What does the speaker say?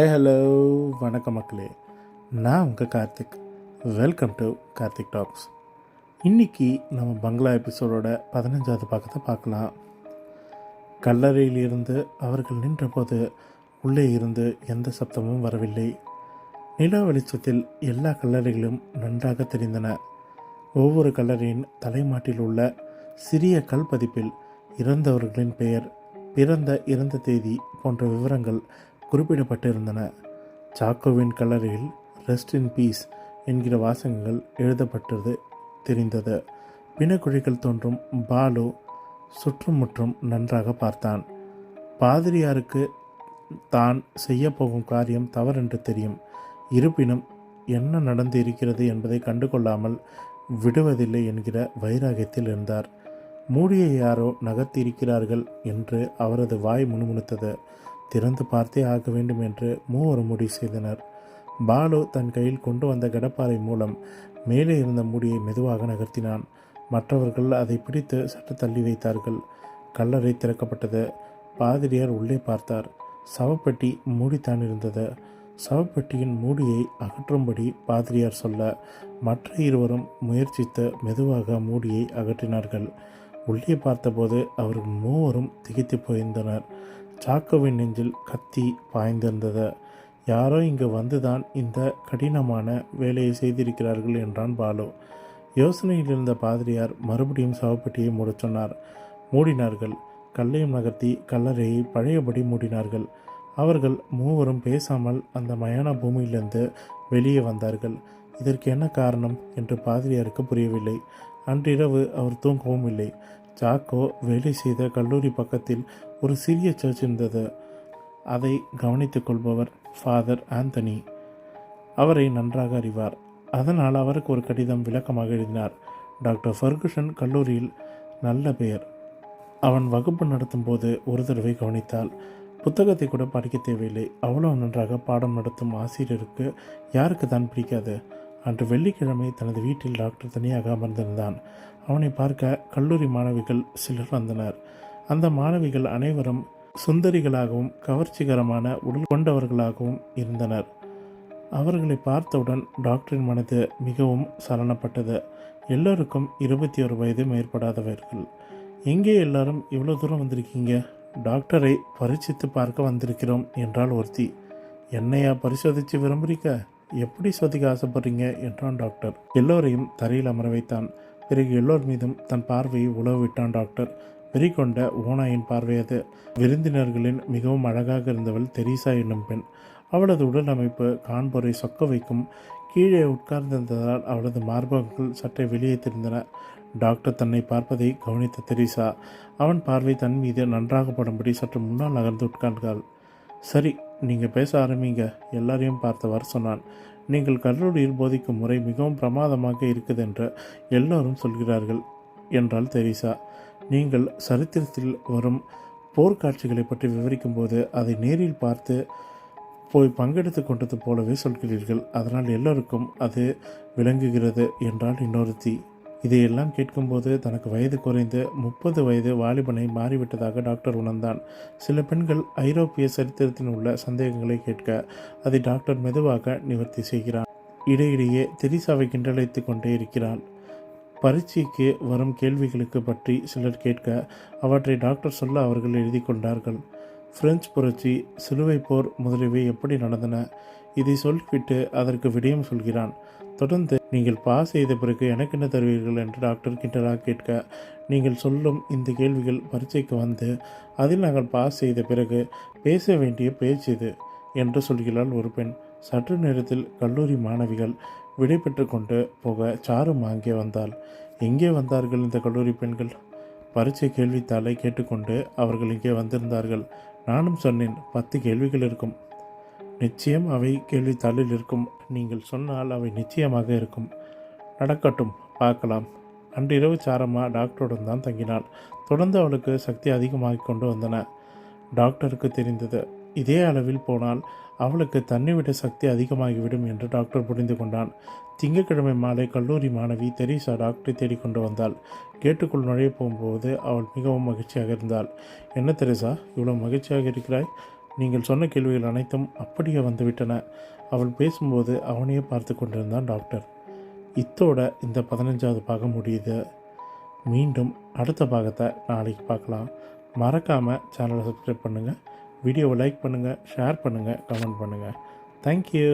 Hello, வணக்கம் மக்களே. நான் உங்கள் Karthik. Welcome to Karthik talks. இன்றைக்கி நம்ம பங்களா எபிசோடோட 15வது பக்கத்தை பார்க்கலாம். கல்லறையிலிருந்து அவர்கள் நின்றபோது உள்ளே இருந்து எந்த சப்தமும் வரவில்லை. நிலா வெளிச்சத்தில் எல்லா கல்லறைகளும் நன்றாக தெரிந்தன. ஒவ்வொரு கல்லறையின் தலைமாட்டில் உள்ள சிறிய கல் பதிப்பில் இறந்தவர்களின் பெயர், இறந்த தேதி போன்ற விவரங்கள் குறிப்பிடப்பட்டிருந்தன. சாக்கோவின் கல்லறையில் ரெஸ்ட் இன் பீஸ் என்கிற வாசகங்கள் எழுதப்பட்டது தெரிந்தது. பிணக்குழிகள் தோன்றும் பாலு சுற்றுமுற்றும் நன்றாக பார்த்தான். பாதிரியாருக்கு தான் செய்ய போகும் காரியம் தவறென்று தெரியும். இருப்பினும் என்ன நடந்து இருக்கிறது என்பதை கண்டுகொள்ளாமல் விடுவதில்லை என்கிற வைராகியத்தில் இருந்தார். மூடியை யாரோ நகர்த்தியிருக்கிறார்கள் என்று அவரது வாய் முணுமுணுத்தது. திறந்து பார்த்தே ஆக வேண்டும் என்று மூவரும் முடிவு செய்தனர். பாலு தன் கையில் கொண்டு வந்த கடப்பாறை மூலம் மேலே இருந்த மூடியை மெதுவாக நகர்த்தினான். மற்றவர்கள் அதை பிடித்து சற்று தள்ளி வைத்தார்கள். கல்லறை திறக்கப்பட்டது. பாதிரியார் உள்ளே பார்த்தார். சவப்பெட்டி மூடித்தான் இருந்தது. சவப்பெட்டியின் மூடியை அகற்றும்படி பாதிரியார் சொல்ல மற்ற இருவரும் முயற்சித்து மெதுவாக மூடியை அகற்றினார்கள். உள்ளே பார்த்தபோது அவர்கள் மூவரும் திகைத்து போயிருந்தனர். சாக்கோவின் நெஞ்சில் கத்தி பாய்ந்திருந்தது. யாரோ இங்கு வந்துதான் இந்த கடினமான வேலையை செய்திருக்கிறார்கள் என்றான் பாலு. யோசனையில் இருந்த பாதிரியார் மறுபடியும் சவப்பெட்டியை மூடச் சொன்னார். மூடினார்கள். கல்லையும் நகர்த்தி கல்லறையை பழையபடி மூடினார்கள். அவர்கள் மூவரும் பேசாமல் அந்த மயான பூமியிலிருந்து வெளியே வந்தார்கள். இதற்கு என்ன காரணம் என்று பாதிரியாருக்கு புரியவில்லை. அன்றிரவு அவர் தூங்கவும் இல்லை. சாக்கோ வேலை செய்த கல்லூரி பக்கத்தில் ஒரு சிறிய சர்ச் இருந்தது. அதை கவனித்துக் கொள்பவர் ஃபாதர் ஆந்தனி. அவரை நன்றாக அறிவார். அதனால் அவருக்கு ஒரு கடிதம் விளக்கமாக எழுதினார். டாக்டர் ஃபர்குசன் கல்லூரியில் நல்ல பெயர். அவன் வகுப்பு நடத்தும் போது ஒரு தடவை கவனித்தால் புத்தகத்தை கூட படிக்க தேவையில்லை. அவ்வளோ நன்றாக பாடம் நடத்தும் ஆசிரியருக்கு யாருக்கு தான் பிடிக்காது? அன்று வெள்ளிக்கிழமை தனது வீட்டில் டாக்டர் தனியாக அமர்ந்திருந்தான். அவனை பார்க்க கல்லூரி மாணவிகள் சிலர் வந்தனர். அந்த மாணவிகள் அனைவரும் சுந்தரிகளாகவும் கவர்ச்சிகரமான உடல் கொண்டவர்களாகவும் இருந்தனர். அவர்களை பார்த்தவுடன் டாக்டரின் மனது மிகவும் சலனப்பட்டது. எல்லோருக்கும் 21 வயது மேற்படாதவர்கள். எங்கே எல்லாரும் இவ்வளோ தூரம் வந்திருக்கீங்க? டாக்டரை பரீட்சித்து பார்க்க வந்திருக்கிறோம் என்றால் ஒருத்தி. என்னையா பரிசோதித்து விரும்புறீங்க? எப்படி சோதிக்க ஆசைப்படுறீங்க என்றான் டாக்டர். எல்லோரையும் தரையில் அமர வைத்தான். பிறகு எல்லோர் மீதும் தன் பார்வையை உழவு விட்டான் டாக்டர். வெறி கொண்ட ஓனாயின் பார்வை அது. விருந்தினர்களின் மிகவும் அழகாக இருந்தவள் தெரீசா என்னும் பெண். அவளது உடல் அமைப்பு காண்போரை சொக்க வைக்கும். கீழே உட்கார்ந்திருந்ததால் அவளது மார்பகங்கள் சற்றே வெளியே தெரிந்தன. டாக்டர் தன்னை பார்ப்பதை கவனித்த தெரீசா அவன் பார்வை தன் மீது நன்றாக படும்படி சற்று முன்னால் நகர்ந்து உட்கார்ந்தாள். சரி, நீங்கள் பேச ஆரம்பிங்க, எல்லாரையும் பார்த்தவாறு சொன்னான். நீங்கள் கல்லூரியில் போதிக்கும் முறை மிகவும் பிரமாதமாக இருக்குது என்று எல்லோரும் சொல்கிறார்கள் என்றாள் தெரீசா. நீங்கள் சரித்திரத்தில் வரும் போர்க்காட்சிகளை பற்றி விவரிக்கும்போது அதை நேரில் பார்த்து போய் பங்கெடுத்து கொண்டது போலவே சொல்கிறீர்கள். அதனால் எல்லோருக்கும் அது விளங்குகிறது என்றால் இன்னொருத்தி. இதையெல்லாம் கேட்கும்போது தனக்கு வயது குறைந்து 30 வயது வாலிபனை மாறிவிட்டதாக டாக்டர் உணர்ந்தான். சில பெண்கள் ஐரோப்பிய சரித்திரத்தில் உள்ள சந்தேகங்களை கேட்க அதை டாக்டர் மெதுவாக நிவர்த்தி செய்கிறான். இடையிடையே தெரீசாவை கிண்டழைத்து கொண்டே இருக்கிறாள். பரீட்சைக்கு வரும் கேள்விகளுக்கு பற்றி சிலர் கேட்க அவற்றை டாக்டர் சொல்ல அவர்கள் எழுதி கொண்டார்கள். பிரெஞ்சு புரட்சி, சிலுவை போர் முதலியவை எப்படி நடந்தன, இதை சொல்லிவிட்டு அதற்கு விடயம் சொல்கிறான். தொடர்ந்து நீங்கள் பாஸ் செய்த பிறகு எனக்கு என்ன தருவீர்கள் என்று டாக்டர் கிண்டலாக கேட்க, நீங்கள் சொல்லும் இந்த கேள்விகள் பரீட்சைக்கு வந்து அதில் நாங்கள் பாஸ் செய்த பிறகு பேச வேண்டிய பேச்சு இது என்று சொல்கிறாள் ஒரு பெண். சற்று நேரத்தில் கல்லூரி மாணவிகள் விடை பெற்று கொண்டு போக சாரும் அங்கே வந்தாள். எங்கே வந்தார்கள் இந்த கல்லூரி பெண்கள்? பரீட்சை கேள்வித்தாளை கேட்டுக்கொண்டு அவர்கள் இங்கே வந்திருந்தார்கள். நானும் சொன்னேன், 10 கேள்விகள் இருக்கும். நிச்சயம் அவை கேள்வித்தாளில் இருக்கும். நீங்கள் சொன்னால் அவை நிச்சயமாக இருக்கும். நடக்கட்டும், பார்க்கலாம். அன்றிரவு சாரம்மா டாக்டருடன் தான் தங்கினாள். தொடர்ந்து அவளுக்கு சக்தி அதிகமாகிக் கொண்டு வந்தன. டாக்டருக்கு தெரிந்தது, இதே அளவில் போனால் அவளுக்கு தன்னை விட சக்தி அதிகமாகிவிடும் என்று டாக்டர் புரிந்து கொண்டான். திங்கட்கிழமை மாலை கல்லூரி மாணவி தெரீசா டாக்டரை தேடிக்கொண்டு வந்தாள். கேட்டுக்குள் நுழைய போகும்போது அவள் மிகவும் மகிழ்ச்சியாக இருந்தாள். என்ன தெரீசா, இவ்வளோ மகிழ்ச்சியாக இருக்கிறாய்? நீங்கள் சொன்ன கேள்விகள் அனைத்தும் அப்படியே வந்துவிட்டன. அவள் பேசும்போது அவனையே பார்த்து கொண்டிருந்தான் டாக்டர். இத்தோட இந்த 15வது பாகம் முடியுது. மீண்டும் அடுத்த பாகத்தை நாளைக்கு பார்க்கலாம். மறக்காமல் சேனலை சப்ஸ்கிரைப் பண்ணுங்கள், வீடியோவை லைக் பண்ணுங்கள், ஷேர் பண்ணுங்கள், கமெண்ட் பண்ணுங்கள். தேங்க்யூ.